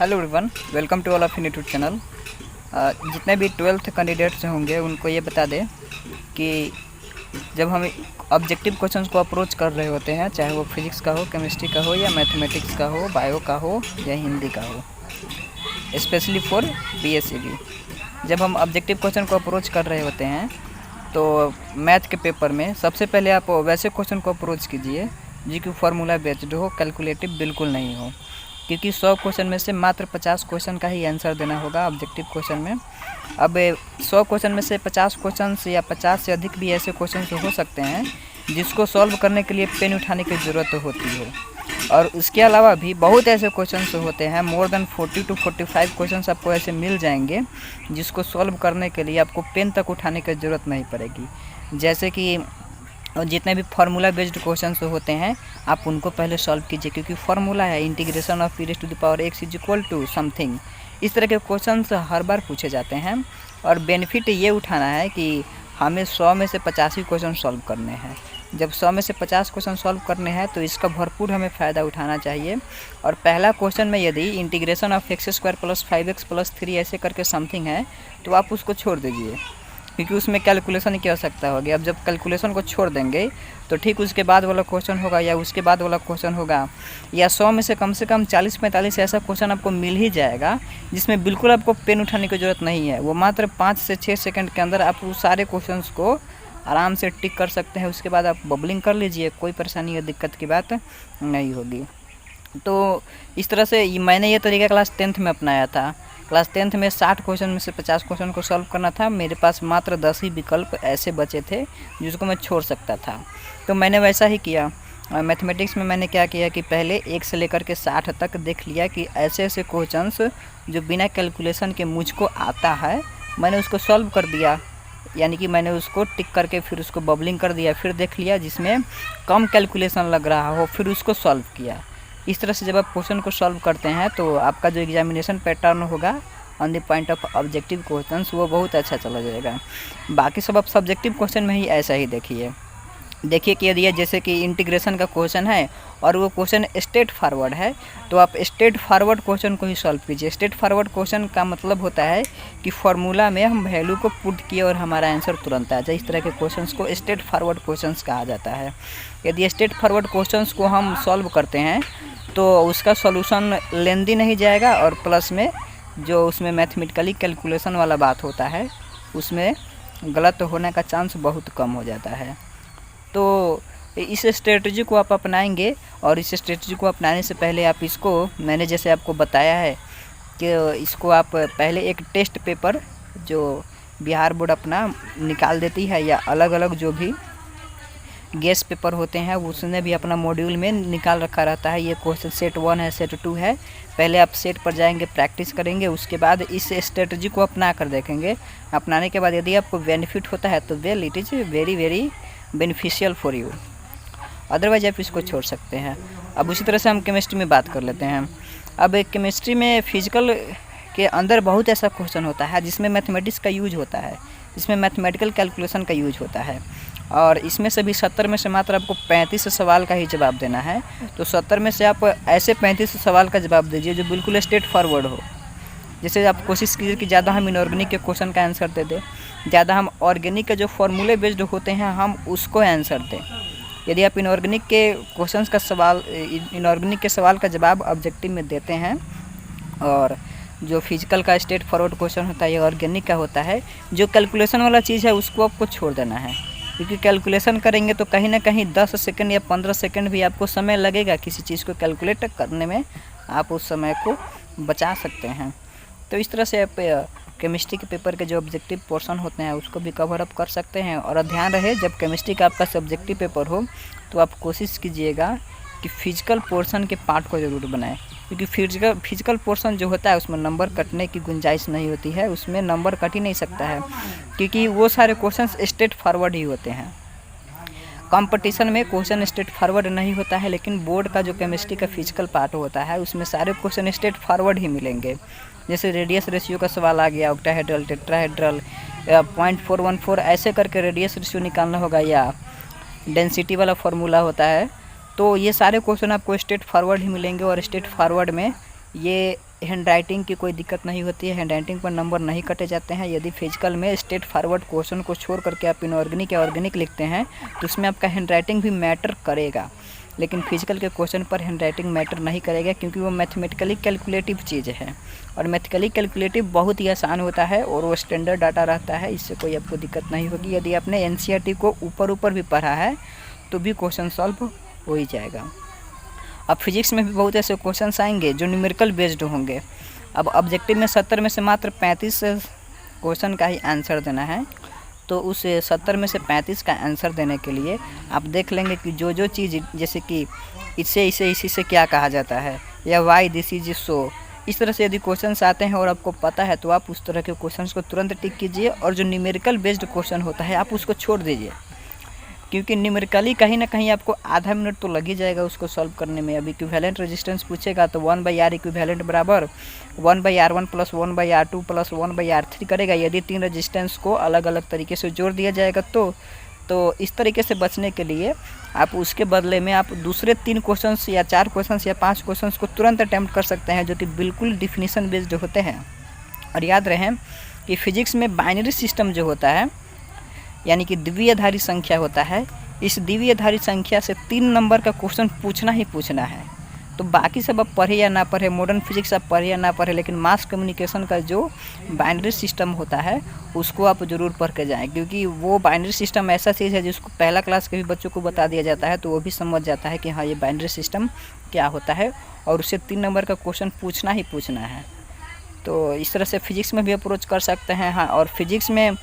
Hello everyone, welcome to all of YouTube channel. जितने भी 12th candidates होंगे उनको ये बता दें कि जब हम ऑब्जेक्टिव क्वेश्चंस को अप्रोच कर रहे होते हैं, चाहे वो फिजिक्स का हो, केमिस्ट्री का हो, या मैथमेटिक्स का हो, बायो का हो, या हिंदी का हो, स्पेशली फॉर बीएससी। जब हम ऑब्जेक्टिव क्वेश्चन को अप्रोच कर रहे होते हैं तो मैथ के पेपर में सबसे पहले आप वैसे क्वेश्चन को अप्रोच कीजिए जिसकी फार्मूला बेस्ड हो, कैलकुलेटिव बिल्कुल नहीं हो, क्योंकि 100 क्वेश्चन में से मात्र 50 क्वेश्चन का ही आंसर देना होगा ऑब्जेक्टिव क्वेश्चन में। अब 100 क्वेश्चन में से 50 क्वेश्चन या 50 से अधिक भी ऐसे क्वेश्चन हो सकते हैं जिसको सॉल्व करने के लिए पेन उठाने की ज़रूरत होती हो, और उसके अलावा भी बहुत ऐसे क्वेश्चन होते हैं, मोर देन 40 to 45 क्वेश्चन आपको ऐसे मिल जाएंगे जिसको सॉल्व करने के लिए आपको पेन तक उठाने की ज़रूरत नहीं पड़ेगी। जैसे कि जितने भी फार्मूला बेस्ड क्वेश्चन होते हैं आप उनको पहले सॉल्व कीजिए, क्योंकि फार्मूला है integration of e to the power x is equal to something. इस तरह के क्वेश्चन हर बार पूछे जाते हैं, और बेनिफिट ये उठाना है कि हमें 100 में से 50 ही क्वेश्चन सॉल्व करने हैं। जब 100 में से 50 क्वेश्चन सॉल्व करने हैं तो इसका भरपूर हमें फ़ायदा उठाना चाहिए। और पहला क्वेश्चन में यदि इंटीग्रेशन ऑफ x² + 5x + 3 ऐसे करके समथिंग है तो आप उसको छोड़ दीजिए, क्योंकि उसमें कैलकुलेशन की आवश्यकता होगी। अब जब कैलकुलेशन को छोड़ देंगे तो ठीक उसके बाद वाला क्वेश्चन होगा या उसके बाद वाला क्वेश्चन होगा, या 100 में से कम 40-45 ऐसा क्वेश्चन आपको मिल ही जाएगा जिसमें बिल्कुल आपको पेन उठाने की ज़रूरत नहीं है। वो मात्र 5 से 6 सेकंड के अंदर आप उस सारे क्वेश्चंस को आराम से टिक कर सकते हैं। उसके बाद आप बबलिंग कर लीजिए, कोई परेशानी या दिक्कत की बात नहीं होगी। तो इस तरह से मैंने ये तरीका क्लास 10th में अपनाया था। क्लास 10th में 60 क्वेश्चन में से 50 क्वेश्चन को सॉल्व करना था। मेरे पास मात्र 10 ही विकल्प ऐसे बचे थे जिसको मैं छोड़ सकता था, तो मैंने वैसा ही किया। मैथमेटिक्स में मैंने क्या किया कि पहले 1 से लेकर के 60 तक देख लिया कि ऐसे ऐसे क्वेश्चंस जो बिना कैलकुलेशन के मुझको आता है, मैंने उसको सॉल्व कर दिया। यानी कि मैंने उसको टिक करके फिर उसको बबलिंग कर दिया, फिर देख लिया जिसमें कम कैलकुलेशन लग रहा हो, फिर उसको सॉल्व किया। इस तरह से जब आप क्वेश्चन को सॉल्व करते हैं तो आपका जो एग्जामिनेशन पैटर्न होगा on the point of objective questions वो बहुत अच्छा चला जाएगा। बाकी सब आप सब्जेक्टिव क्वेश्चन में ही ऐसा ही देखिए कि यदि जैसे कि इंटीग्रेशन का क्वेश्चन है और वो क्वेश्चन स्ट्रेट फॉरवर्ड है तो आप स्ट्रेट फॉरवर्ड क्वेश्चन को ही सॉल्व कीजिए। स्ट्रेट फॉरवर्ड क्वेश्चन का मतलब होता है कि फार्मूला में हम वैल्यू को पुट किए और हमारा आंसर तुरंत आ जाए। इस तरह के क्वेश्चंस को स्ट्रेट फॉरवर्ड क्वेश्चंस कहा जाता है। यदि स्ट्रेट फॉरवर्ड क्वेश्चंस को हम सॉल्व करते हैं तो उसका सॉल्यूशन लेंदी नहीं जाएगा, और प्लस में जो उसमें मैथमेटिकली कैलकुलेशन वाला बात होता है उसमें गलत होने का चांस बहुत कम हो जाता है। तो इस स्ट्रेटजी को आप अपनाएंगे, और इस स्ट्रेटजी को अपनाने से पहले आप इसको, मैंने जैसे आपको बताया है कि इसको आप पहले एक टेस्ट पेपर जो बिहार बोर्ड अपना निकाल देती है, या अलग अलग जो भी गेस पेपर होते हैं उसने भी अपना मॉड्यूल में निकाल रखा रहता है। ये क्वेश्चन सेट 1 है, सेट 2 है। पहले आप सेट पर जाएंगे, प्रैक्टिस करेंगे, उसके बाद इस स्ट्रेटजी को अपना कर देखेंगे। अपनाने के बाद यदि आपको बेनिफिट होता है तो well it is very very beneficial for you, otherwise आप इसको छोड़ सकते हैं। अब उसी तरह से हम केमिस्ट्री में बात कर लेते हैं। अब केमिस्ट्री में फिजिकल के अंदर बहुत ऐसा क्वेश्चन होता है जिसमें मैथमेटिक्स का यूज होता है, इसमें मैथमेटिकल कैलकुलेशन का यूज होता है, और इसमें से भी 70 में से मात्र आपको 35 सवाल का ही जवाब देना है। तो 70 में से आप ऐसे 35 सवाल का जवाब दीजिए जो बिल्कुल स्ट्रेट फॉरवर्ड हो। जैसे आप कोशिश कीजिए कि ज़्यादा हम इनऑर्गेनिक के क्वेश्चन का आंसर दे दें, ज़्यादा हम ऑर्गेनिक के जो फॉर्मूले बेस्ड होते हैं हम उसको आंसर दें। यदि आप इनऑर्गेनिक के क्वेश्चंस का सवाल, इनऑर्गेनिक के सवाल का जवाब ऑब्जेक्टिव में देते हैं, और जो फिजिकल का स्ट्रेट फॉरवर्ड क्वेश्चन होता है ये ऑर्गेनिक का होता है, जो कैलकुलेशन वाला चीज़ है उसको आपको छोड़ देना है, क्योंकि कैलकुलेशन करेंगे तो कहीं ना कहीं 10 सेकंड या 15 सेकंड भी आपको समय लगेगा किसी चीज़ को कैलकुलेट करने में, आप उस समय को बचा सकते हैं। तो इस तरह से आप केमिस्ट्री के पेपर के जो ऑब्जेक्टिव पोर्शन होते हैं उसको भी कवर अप कर सकते हैं। और ध्यान रहे जब केमिस्ट्री का आपका सब्जेक्टिव पेपर हो तो आप कोशिश कीजिएगा कि फिजिकल पोर्शन के पार्ट को ज़रूर बनाएं, क्योंकि फिजिकल पोर्शन जो होता है उसमें नंबर कटने की गुंजाइश नहीं होती है, उसमें नंबर कट ही नहीं सकता है, क्योंकि वो सारे क्वेश्चंस स्ट्रेट फॉरवर्ड ही होते हैं। कंपटीशन में क्वेश्चन स्ट्रेट फॉरवर्ड नहीं होता है, लेकिन बोर्ड का जो केमिस्ट्री का फिजिकल पार्ट होता है उसमें सारे क्वेश्चन स्ट्रेट फॉरवर्ड ही मिलेंगे। जैसे रेडियस रेशियो का सवाल आ गया, ऑक्टाहेड्रल, टेट्राहेड्रल, 0.414 ऐसे करके रेडियस रेशियो निकालना होगा, या डेंसिटी वाला फार्मूला होता है। तो ये सारे क्वेश्चन आपको स्ट्रेट फॉरवर्ड ही मिलेंगे, और स्ट्रेट फॉरवर्ड में ये हैंड राइटिंग की कोई दिक्कत नहीं होती है, हैंड राइटिंग पर नंबर नहीं कटे जाते हैं। यदि फिजिकल में स्ट्रेट फॉरवर्ड क्वेश्चन को छोड़ करके आप इनऑर्गेनिक या ऑर्गेनिक लिखते हैं तो उसमें आपका हैंड राइटिंग भी मैटर करेगा, लेकिन फिजिकल के क्वेश्चन पर हैंड राइटिंग मैटर नहीं करेगा, क्योंकि वो मैथमेटिकली कैलकुलेटिव चीज़ है और मैथमेटिकली कैलकुलेटिव बहुत ही आसान होता है और वो स्टैंडर्ड डाटा रहता है। इससे कोई आपको दिक्कत नहीं होगी। यदि आपने NCERT को ऊपर भी पढ़ा है तो भी क्वेश्चन सॉल्व हो ही जाएगा। अब फिजिक्स में भी बहुत ऐसे क्वेश्चंस आएंगे जो न्यूमेरिकल बेस्ड होंगे। अब ऑब्जेक्टिव में 70 में से मात्र 35 क्वेश्चन का ही आंसर देना है, तो उस 70 में से 35 का आंसर देने के लिए आप देख लेंगे कि जो चीज़, जैसे कि इसी से क्या कहा जाता है या वाई दिस इज सो, इस तरह से यदि क्वेश्चंस आते हैं और आपको पता है तो आप उस तरह के क्वेश्चंस को तुरंत टिक कीजिए, और जो न्यूमेरिकल बेस्ड क्वेश्चन होता है आप उसको छोड़ दीजिए, क्योंकि न्यूमेरिकली कहीं ना कहीं आपको आधा मिनट तो लग ही जाएगा उसको सॉल्व करने में। अब इक्विवेलेंट रेजिस्टेंस पूछेगा तो 1/R इक्विवेलेंट बराबर 1/R1 + 1/R2 + 1/R3 करेगा। यदि 3 रेजिस्टेंस को अलग अलग तरीके से जोड़ दिया जाएगा तो इस तरीके से बचने के लिए आप उसके बदले में आप दूसरे 3 क्वेश्चंस या 4 क्वेश्चंस या 5 क्वेश्चंस को तुरंत अटैम्प्ट कर सकते हैं, जो कि बिल्कुल डिफिनीशन बेस्ड होते हैं। और याद रहे कि फिजिक्स में बाइनरी सिस्टम जो होता है, यानी कि द्विआधारी संख्या होता है, इस द्विआधारी संख्या से 3 नंबर का क्वेश्चन पूछना ही पूछना है। तो बाकी सब आप पढ़े या ना पढ़े, मॉडर्न फिजिक्स आप पढ़े या ना पढ़े, लेकिन मास कम्युनिकेशन का जो बाइनरी सिस्टम होता है उसको आप ज़रूर पढ़ के जाएँ, क्योंकि वो बाइनरी सिस्टम ऐसा चीज़ है जिसको पहला क्लास के भी बच्चों को बता दिया जाता है, तो वो भी समझ जाता है कि हाँ ये बाइनरी सिस्टम क्या होता है और उससे 3 नंबर का क्वेश्चन पूछना ही पूछना है। तो इस तरह से फिजिक्स में भी अप्रोच कर सकते हैं। हाँ, और फिजिक्स में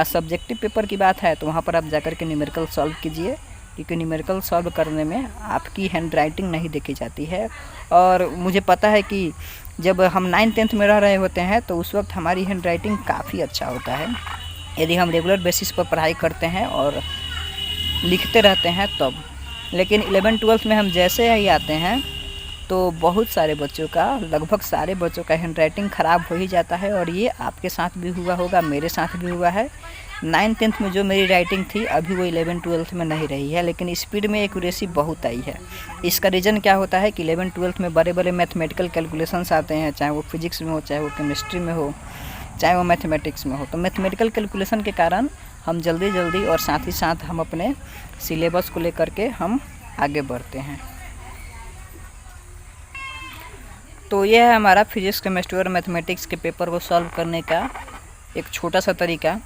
सब्जेक्टिव पेपर की बात है तो वहाँ पर आप जाकर के न्यूमेरिकल सॉल्व कीजिए, क्योंकि न्यूमेरिकल सॉल्व करने में आपकी हैंड राइटिंग नहीं देखी जाती है। और मुझे पता है कि जब हम 9th-10th में रह रहे होते हैं तो उस वक्त हमारी हैंड राइटिंग काफ़ी अच्छा होता है, यदि हम रेगुलर बेसिस पर पढ़ाई करते हैं और लिखते रहते हैं तब। लेकिन 11th-12th में हम जैसे ही आते हैं तो बहुत सारे बच्चों का, लगभग सारे बच्चों का हैंड राइटिंग ख़राब हो ही जाता है, और ये आपके साथ भी हुआ होगा, मेरे साथ भी हुआ है। 9th-10th में जो मेरी राइटिंग थी अभी वो 11th-12th में नहीं रही है, लेकिन स्पीड में एक्यूरेसी बहुत आई है। इसका रीज़न क्या होता है कि 11th-12th में बड़े बड़े मैथमेटिकल कैलकुलेशंस आते हैं, चाहे वो फिजिक्स में हो, चाहे वो केमिस्ट्री में हो, चाहे वो मैथमेटिक्स में हो। तो मैथमेटिकल कैलकुलेशन के कारण हम जल्दी और साथ ही साथ हम अपने सिलेबस को लेकर के हम आगे बढ़ते हैं। तो यह है हमारा फिजिक्स, केमिस्ट्री और मैथमेटिक्स के पेपर को सॉल्व करने का एक छोटा सा तरीका।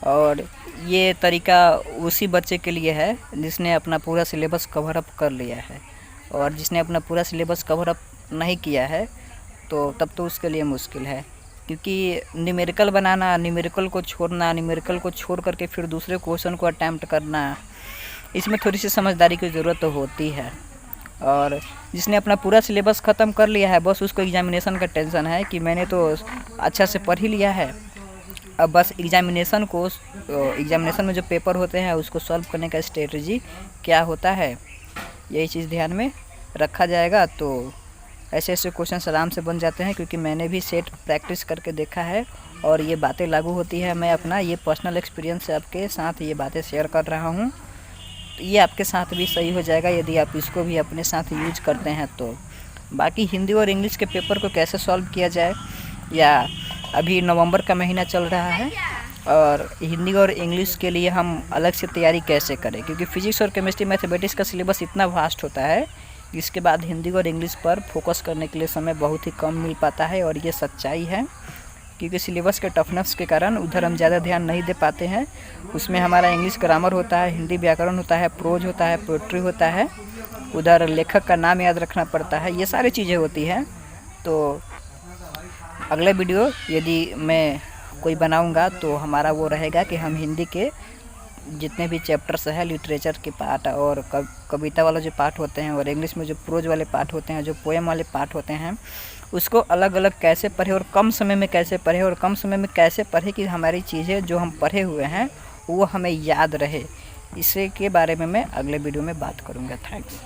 और ये तरीका उसी बच्चे के लिए है जिसने अपना पूरा सिलेबस कवर अप कर लिया है, और जिसने अपना पूरा सिलेबस कवर अप नहीं किया है तो तब तो उसके लिए मुश्किल है, क्योंकि न्यूमेरिकल बनाना, न्यूमेरिकल को छोड़ना, न्यूमेरिकल को छोड़ करके फिर दूसरे क्वेश्चन को अटैम्प्ट करना, इसमें थोड़ी सी समझदारी की ज़रूरत तो होती है। और जिसने अपना पूरा सिलेबस ख़त्म कर लिया है, बस उसको एग्जामिनेशन का टेंशन है कि मैंने तो अच्छा से पढ़ ही लिया है, अब बस एग्जामिनेशन में जो पेपर होते हैं उसको सॉल्व करने का स्ट्रेटजी क्या होता है, यही चीज़ ध्यान में रखा जाएगा। तो ऐसे क्वेश्चन आराम से बन जाते हैं, क्योंकि मैंने भी सेट प्रैक्टिस करके देखा है और ये बातें लागू होती है। मैं अपना ये पर्सनल एक्सपीरियंस से आपके साथ ये बातें शेयर कर रहा हूँ, तो ये आपके साथ भी सही हो जाएगा यदि आप इसको भी अपने साथ यूज करते हैं तो। बाकी हिंदी और इंग्लिश के पेपर को कैसे सॉल्व किया जाए, या अभी नवंबर का महीना चल रहा है और हिंदी और इंग्लिश के लिए हम अलग से तैयारी कैसे करें, क्योंकि फिजिक्स और केमिस्ट्री मैथमेटिक्स का सिलेबस इतना वास्ट होता है, इसके बाद हिंदी और इंग्लिश पर फोकस करने के लिए समय बहुत ही कम मिल पाता है। और ये सच्चाई है, क्योंकि सिलेबस के टफनेस के कारण उधर हम ज़्यादा ध्यान नहीं दे पाते हैं। उसमें हमारा इंग्लिश ग्रामर होता है, हिंदी व्याकरण होता है, प्रोज होता है, पोएट्री होता है, उधर लेखक का नाम याद रखना पड़ता है, ये सारी चीज़ें होती हैं। तो अगले वीडियो यदि मैं कोई बनाऊंगा तो हमारा वो रहेगा कि हम हिंदी के जितने भी चैप्टर्स हैं, लिटरेचर के पार्ट और कविता वाला जो पार्ट होते हैं, और इंग्लिश में जो प्रोज वाले पार्ट होते हैं, जो पोएम वाले पार्ट होते हैं, उसको अलग अलग कैसे पढ़े और कम समय में कैसे पढ़े, और कम समय में कैसे पढ़े कि हमारी चीज़ें जो हम पढ़े हुए हैं वो हमें याद रहे, इसे के बारे में मैं अगले वीडियो में बात करूँगा। थैंक्स।